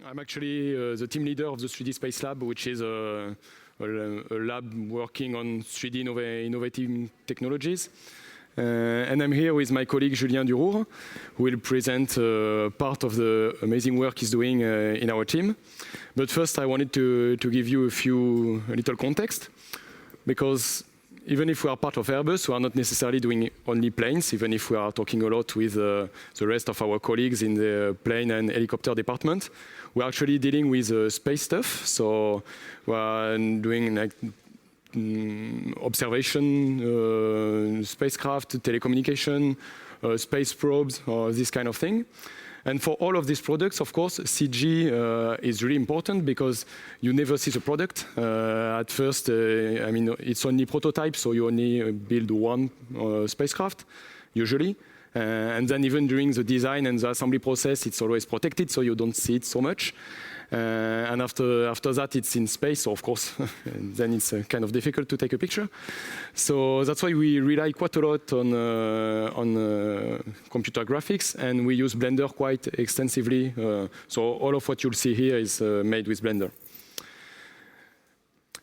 I'm actually the team leader of the 3D Space Lab, which is a lab working on 3D innovative technologies. And I'm here with my colleague Julien Durour, who will present part of the amazing work he's doing in our team. But first, I wanted to give you a little context, because even if we are part of Airbus, we are not necessarily doing only planes, even if we are talking a lot with the rest of our colleagues in the plane and helicopter department. We're actually dealing with space stuff, so we're doing like observation, spacecraft, telecommunication, space probes, or this kind of thing. And for all of these products, of course, CG is really important because you never see the product. At first, I mean, it's only prototype, so you only build one spacecraft, usually. And then even during the design and the assembly process, it's always protected, so you don't see it so much. And after that, it's in space, so of course, then it's kind of difficult to take a picture. So that's why we rely quite a lot on computer graphics, and we use Blender quite extensively. So all of what you'll see here is made with Blender.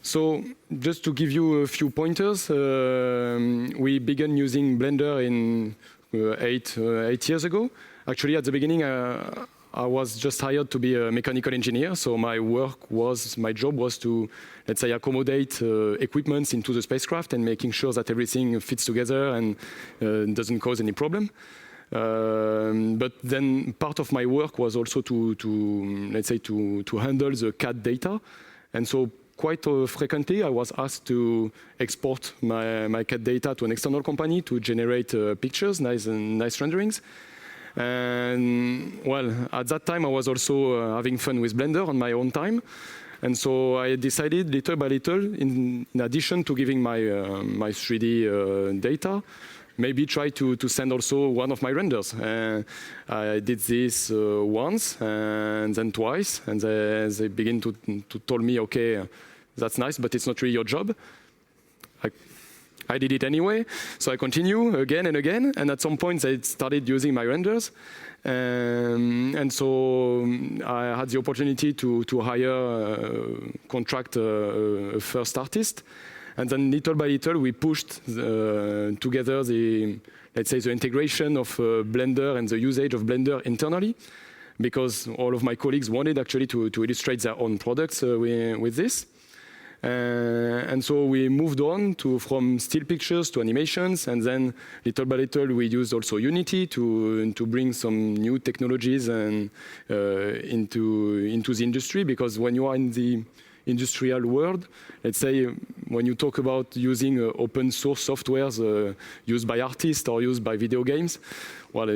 So just to give you a few pointers, we began using Blender in 8 years ago. Actually, at the beginning, I was just hired to be a mechanical engineer, so my job was to, let's say, accommodate equipments into the spacecraft and making sure that everything fits together and doesn't cause any problem. But then part of my work was also to handle the CAD data, and so quite frequently I was asked to export my CAD data to an external company to generate pictures, nice renderings. And well, at that time I was also having fun with Blender on my own time, and so I decided little by little, in addition to giving my 3D data, maybe try to send also one of my renders. I did this once and then twice, and they begin to tell me, okay, that's nice, but it's not really your job. I did it anyway, so I continue again and again, and at some point they started using my renders, and so I had the opportunity to contract a first artist, and then little by little we pushed together the integration of Blender and the usage of Blender internally, because all of my colleagues wanted actually to illustrate their own products with this. And so we moved on from still pictures to animations, and then little by little we used also Unity to bring some new technologies and into the industry, because when you are in the industrial world, let's say when you talk about using open source softwares used by artists or used by video games, well,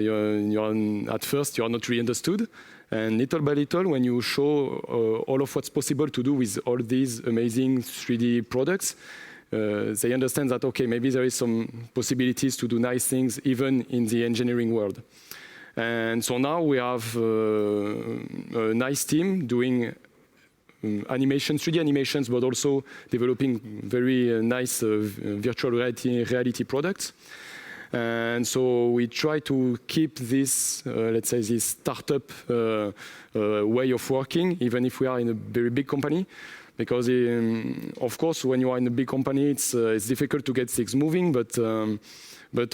at first you are not really understood. And little by little, when you show all of what's possible to do with all these amazing 3D products, they understand that, okay, maybe there is some possibilities to do nice things even in the engineering world. And so now we have a nice team doing 3D animations, but also developing very nice virtual reality products. And so we try to keep this, let's say, this startup way of working, even if we are in a very big company. Because, of course, when you are in a big company, it's difficult to get things moving, but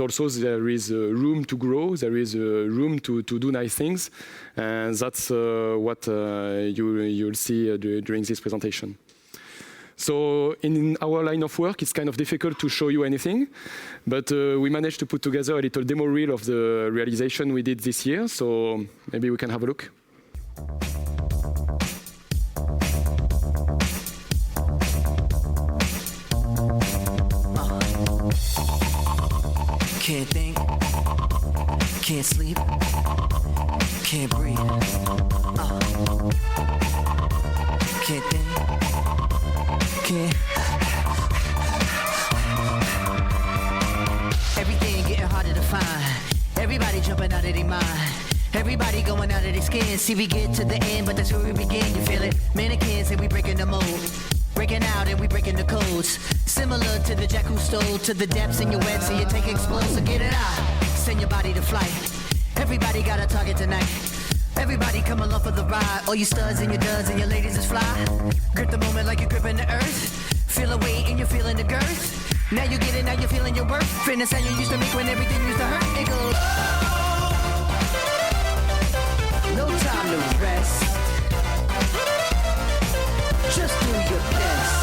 also there is room to grow, there is room to do nice things, and that's what you'll see during this presentation. So in our line of work, it's kind of difficult to show you anything, but we managed to put together a little demo reel of the realization we did this year, so maybe we can have a look. Can't think, can't sleep, can't breathe. Can't think, can't. Everything getting harder to find. Everybody jumping out of their mind. Everybody going out of their skin. See, we get to the end, but that's where we begin. You feel it? Mannequins and we breaking the mold. Breaking out and we breaking the codes. Similar to the jack who stole to the depths in your web, so you take explosive, so get it out. Send your body to flight. Everybody got a target tonight. Everybody come along for the ride. All you studs and your duds and your ladies is fly. Grip the moment like you're gripping the earth. Feel a weight and you're feeling the girth. Now you get it, now you're feeling your worth. Fitness how you used to make when everything used to hurt. It goes, no time to rest. Just do your best.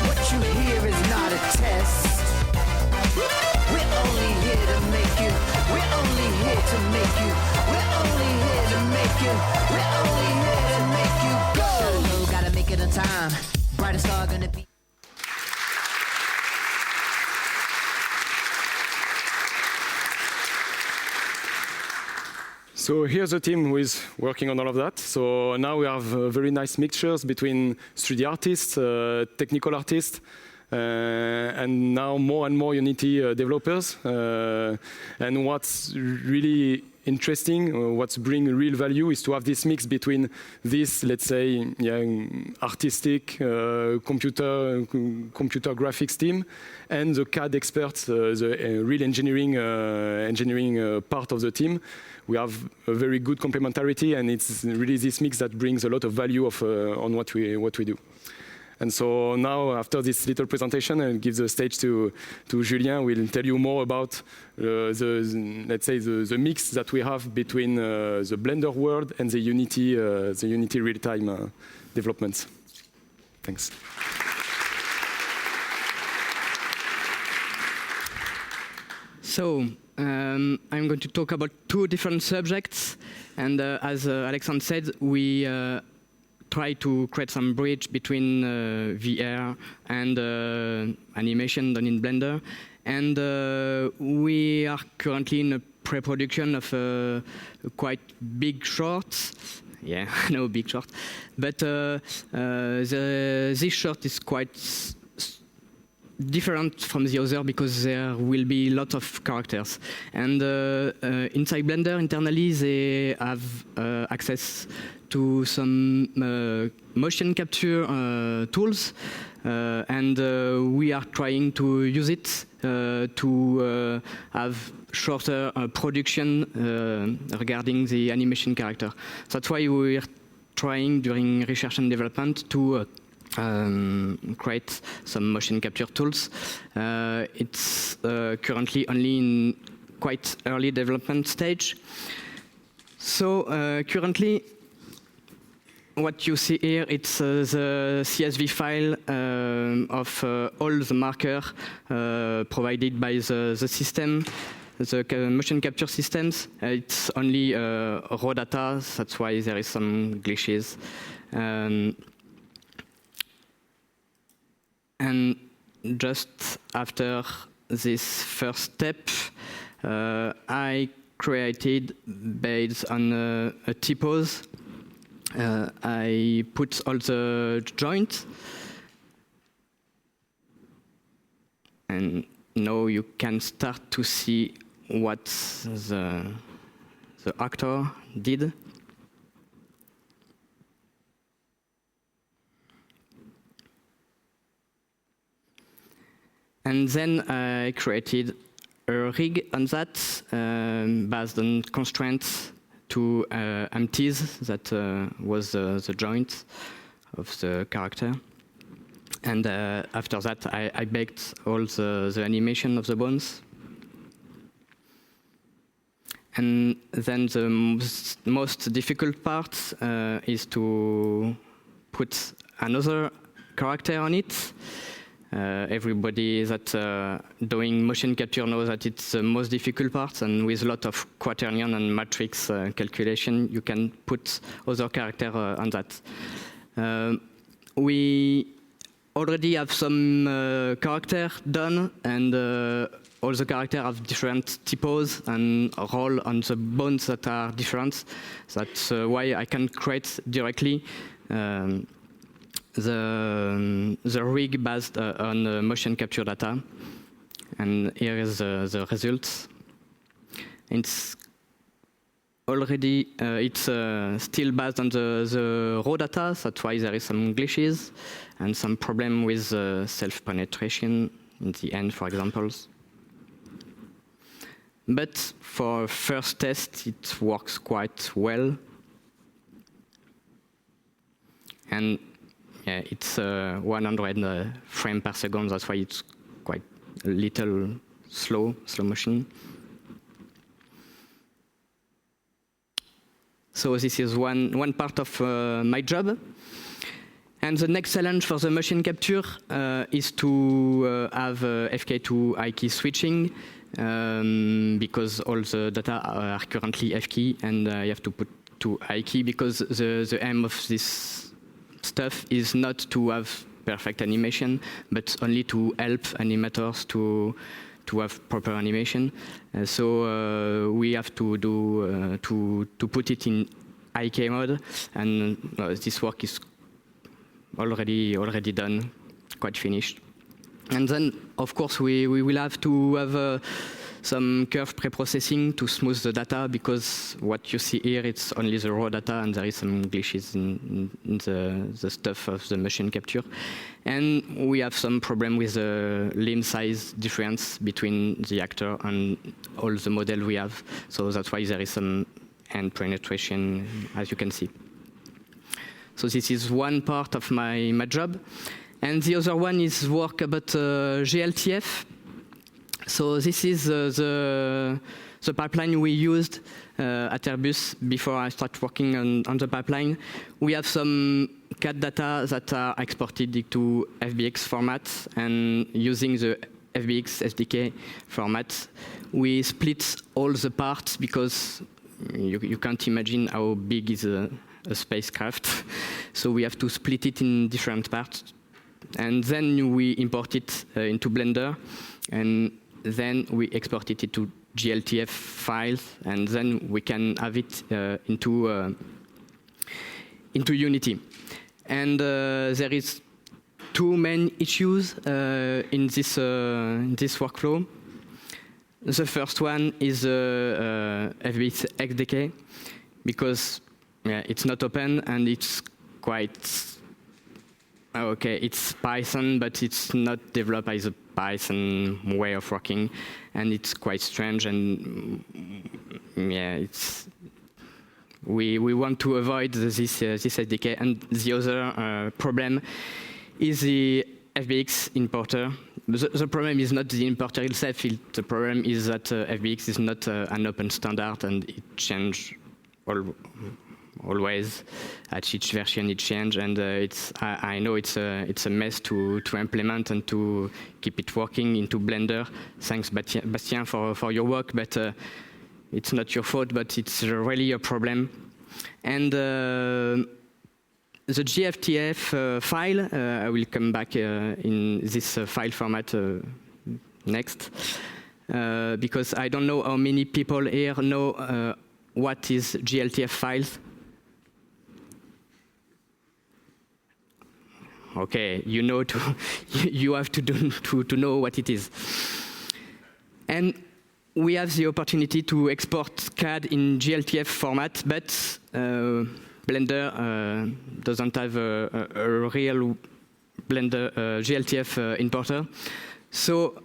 What you hear is not a test. We're only here to make you. We're only here to make you. We're only here to make you. We're only here to make you go. Solo, gotta make it on time. Brightest star gonna be. So here's a team who is working on all of that. So now we have very nice mixtures between 3D artists, technical artists, and now more and more Unity developers. And what's really interesting, what's bring real value is to have this mix between this, let's say, artistic computer graphics team and the CAD experts, the real engineering part of the team. We have a very good complementarity, and it's really this mix that brings a lot of value on what we do. And so now, after this little presentation, I'll give the stage to Julien. We'll tell you more about the mix that we have between the Blender world and the Unity real-time developments. Thanks. So, I'm going to talk about two different subjects, and as Alexandre said, we try to create some bridge between VR and animation done in Blender, and we are currently in a pre-production of a quite big short. Yeah, no big short, but this short is quite different from the other because there will be a lot of characters. And inside Blender, internally, they have access to some motion capture tools. And we are trying to use it to have shorter production regarding the animation character. That's why we're trying during research and development to create some motion capture tools. It's currently only in quite early development stage. So currently, what you see here, it's the CSV file of all the marker provided by the system, the motion capture systems. It's only raw data, that's why there is some glitches. And just after this first step, I created, based on a T-pose, I put all the joints, and now you can start to see what the actor did. And then I created a rig on that based on constraints to empties that was the joint of the character. And after that, I baked all the animation of the bones. And then the most difficult part is to put another character on it. Everybody that doing motion capture knows that it's the most difficult part, and with a lot of quaternion and matrix calculation, you can put other character on that. We already have some character done, and all the characters have different T-pose and roll on the bones that are different. That's why I can create directly the rig based on motion capture data, and here is the results. It's already still based on the raw data. That's why there is some glitches and some problem with self-penetration in the end, for examples. but for first test, it works quite well. And yeah, it's 100 frames per second, that's why it's quite a little slow motion. So this is one part of my job. And the next challenge for the motion capture is to have FK to I-key switching, because all the data are currently F-key, and you have to put to I-key, because the aim of this stuff is not to have perfect animation, but only to help animators to have proper animation. So we have to do to put it in IK mode, and this work is already done, quite finished. And then, of course, we will have to have some curve pre-processing to smooth the data, because what you see here, it's only the raw data, and there is some glitches in the stuff of the motion capture. And we have some problem with the limb size difference between the actor and all the model we have. So that's why there is some hand penetration, as you can see. So this is one part of my job. And the other one is work about GLTF. So this is the pipeline we used at Airbus before I start working on the pipeline. We have some CAD data that are exported into FBX format, and using the FBX SDK format, we split all the parts, because you can't imagine how big is a spacecraft. So we have to split it in different parts. And then we import it into Blender, and then we export it into GLTF files, and then we can have it into Unity. And there is two main issues in this workflow. The first one is FBX XDK, because it's not open, and it's quite okay. It's Python, but it's not developed as a Python way of working, and it's quite strange. And we want to avoid this SDK. And the other problem is the FBX importer. The problem is not the importer itself. The problem is that FBX is not an open standard, and it changes always. At each version it changes, and I know it's a mess to implement and to keep it working into Blender. Thanks, Bastien, for your work, but it's not your fault, but it's really a problem. And the GFTF file, I will come back in this file format next, because I don't know how many people here know what is GLTF files. Okay, you know you have to know what it is. And we have the opportunity to export CAD in GLTF format, but Blender doesn't have a real Blender GLTF importer. So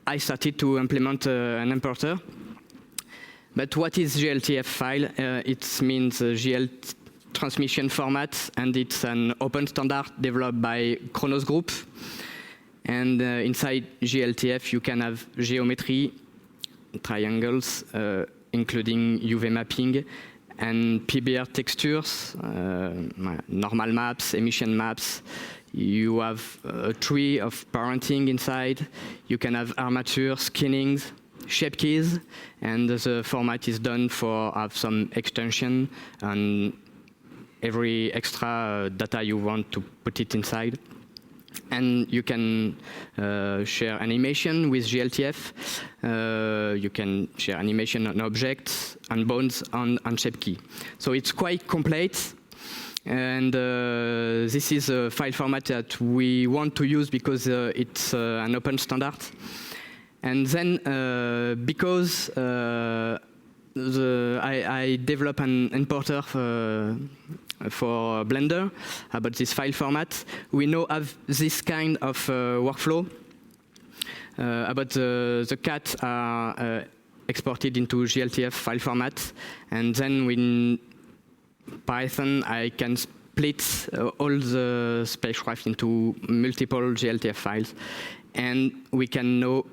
I started to implement an importer. But what is GLTF file? It means GL transmission format, and it's an open standard developed by Khronos Group. And inside GLTF, you can have geometry, triangles, including UV mapping, and PBR textures, normal maps, emission maps. You have a tree of parenting inside. You can have armature, skinnings, shape keys, and the format is done for have some extension and every extra data you want to put it inside. And you can share animation with GLTF. You can share animation on objects, and bones on shape key. So it's quite complete. And this is a file format that we want to use because it's an open standard. And then because I develop an importer for Blender about this file format, we now have this kind of workflow. about the cat are exported into GLTF file format, and then in Python I can split all the spacecraft into multiple GLTF files, and we can now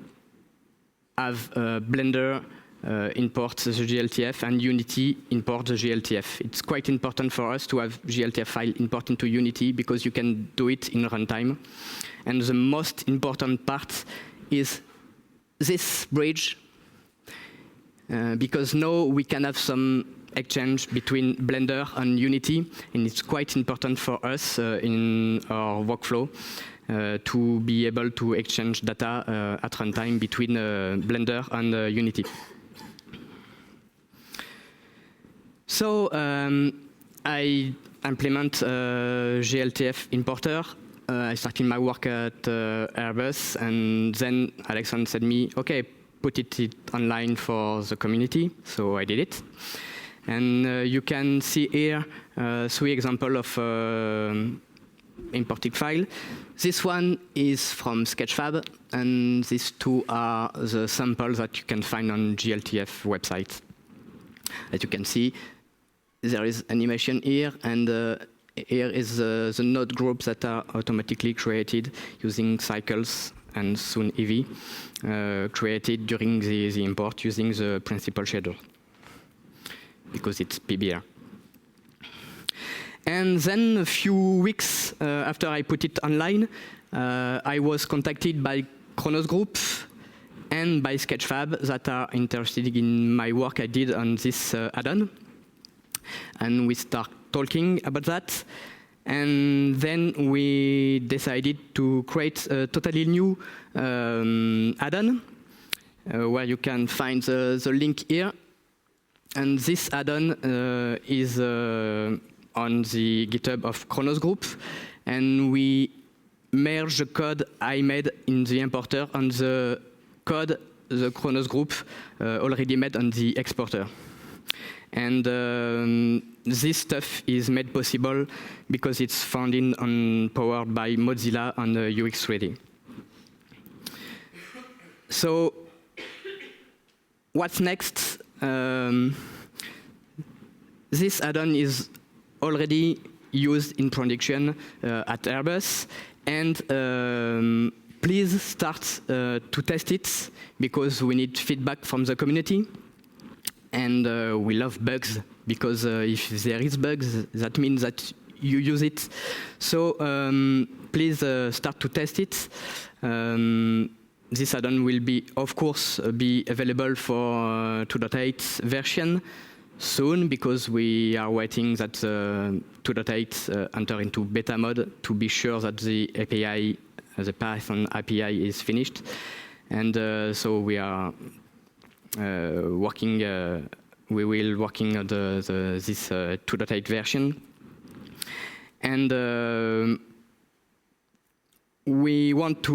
have Blender import the GLTF and Unity import the GLTF. It's quite important for us to have GLTF file import into Unity because you can do it in runtime. And the most important part is this bridge, because now we can have some exchange between Blender and Unity, and it's quite important for us in our workflow to be able to exchange data at runtime between Blender and Unity. So I implement GLTF importer. I started my work at Airbus, and then Alexandre said me, okay, put it online for the community. So I did it. And you can see here 3 examples of imported file. This one is from Sketchfab, and these 2 are the samples that you can find on GLTF website. As you can see, there is animation here, and here is the node groups that are automatically created using cycles and soon Eevee, created during the import using the principal shader, because it's PBR. And then a few weeks after I put it online, I was contacted by Khronos Group and by Sketchfab that are interested in my work I did on this add-on. And we start talking about that. And then we decided to create a totally new add-on where you can find the link here. And this add-on is on the GitHub of Khronos Group. And we merge the code I made in the importer and the code the Khronos Group already made on the exporter. And this stuff is made possible because it's founded and powered by Mozilla and UX Ready. So what's next? This add-on is already used in production at Airbus, and please start to test it because we need feedback from the community. And we love bugs, because if there is bugs, that means that you use it. So please start to test it. This add-on will be, of course, be available for 2.8 version soon, because we are waiting that 2.8 enter into beta mode to be sure that the API, the Python API is finished. And so we are working, we will working on this 2.8 version. And we want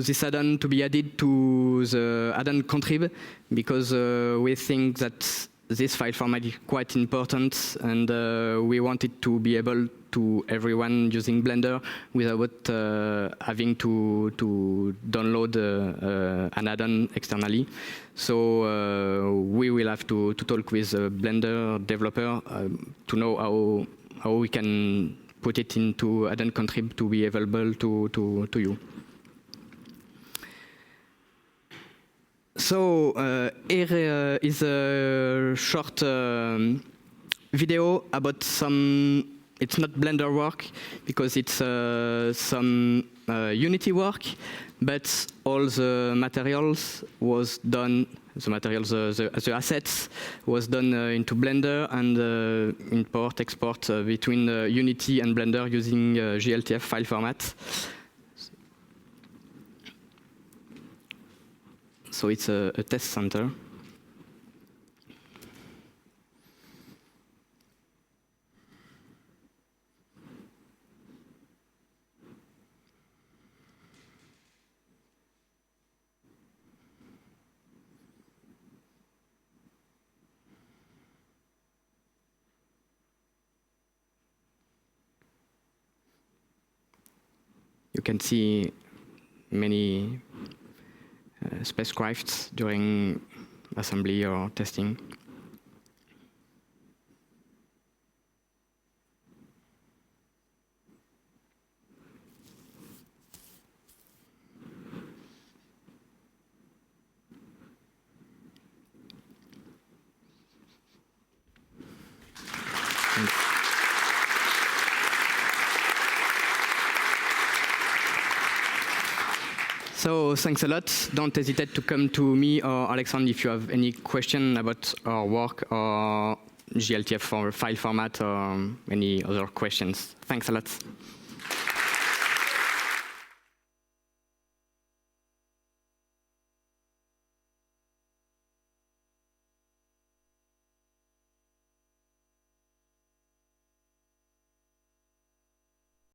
this add-on to be added to the add-on contrib, because we think that this file format is quite important, and we want it to be able to everyone using Blender without having to download an add-on externally. So we will have to talk with a Blender developer to know how we can put it into add-on contrib to be available to you. So here is a short video about some, it's not Blender work, because it's some Unity work, but all the materials was done, the assets was done into Blender, and import, export between Unity and Blender using GLTF file format. So it's a test center. You can see many spacecrafts during assembly or testing. So thanks a lot. Don't hesitate to come to me or Alexandre if you have any question about our work or GLTF for file format or any other questions. Thanks a lot.